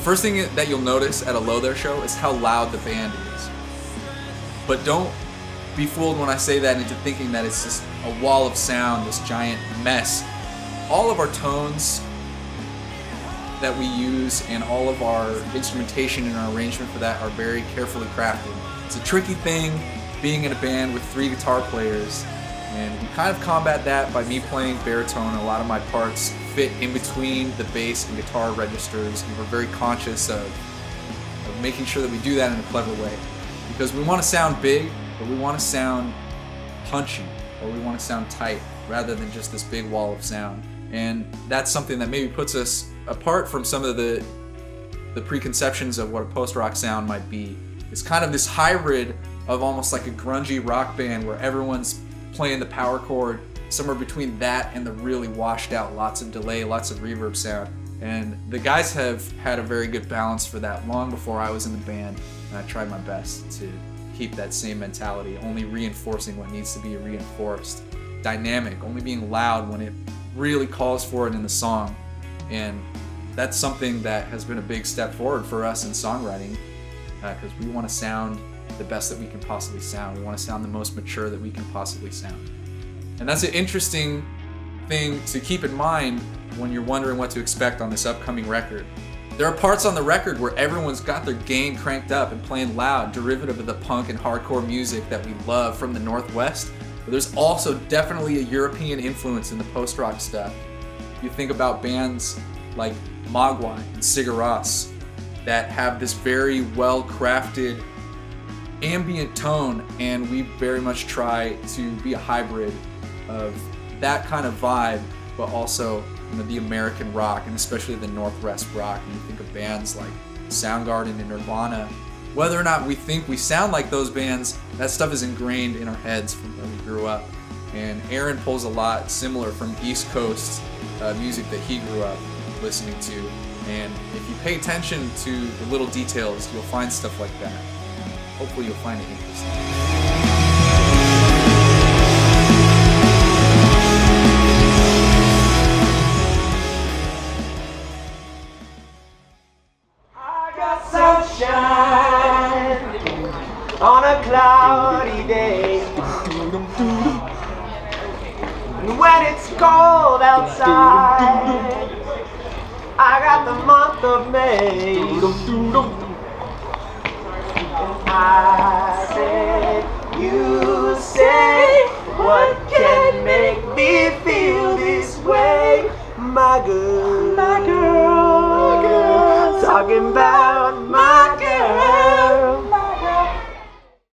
first thing that you'll notice at a Low There show is how loud the band is. But don't be fooled when I say that into thinking that it's just a wall of sound, this giant mess. All of our tones that we use and all of our instrumentation and our arrangement for that are very carefully crafted. It's a tricky thing being in a band with 3 guitar players, and we kind of combat that by me playing baritone. A lot of my parts fit in between the bass and guitar registers, and we're very conscious of making sure that we do that in a clever way. Because we want to sound big, but we want to sound punchy, or we want to sound tight, rather than just this big wall of sound. And that's something that maybe puts us apart from some of the preconceptions of what a post-rock sound might be. It's kind of this hybrid of almost like a grungy rock band where everyone's playing the power chord, somewhere between that and the really washed out, lots of delay, lots of reverb sound. And the guys have had a very good balance for that long before I was in the band, and I tried my best to keep that same mentality, only reinforcing what needs to be reinforced. Dynamic, only being loud when it really calls for it in the song. And that's something that has been a big step forward for us in songwriting, because we want to sound the best that we can possibly sound. We want to sound the most mature that we can possibly sound. And that's an interesting thing to keep in mind when you're wondering what to expect on this upcoming record. There are parts on the record where everyone's got their gain cranked up and playing loud, derivative of the punk and hardcore music that we love from the Northwest. But there's also definitely a European influence in the post-rock stuff. You think about bands like Mogwai and Sigur Rós that have this very well-crafted ambient tone, and we very much try to be a hybrid of that kind of vibe, but also, you know, the American rock, and especially the Northwest rock. And you think of bands like Soundgarden and Nirvana. Whether or not we think we sound like those bands, that stuff is ingrained in our heads from when we grew up. And Aaron pulls a lot similar from East Coast music that he grew up listening to. And if you pay attention to the little details, you'll find stuff like that. Hopefully you'll find it interesting. On a cloudy day, when it's cold outside, I got the month of May. And I said, you say, what can make me feel this way? My girl, talking about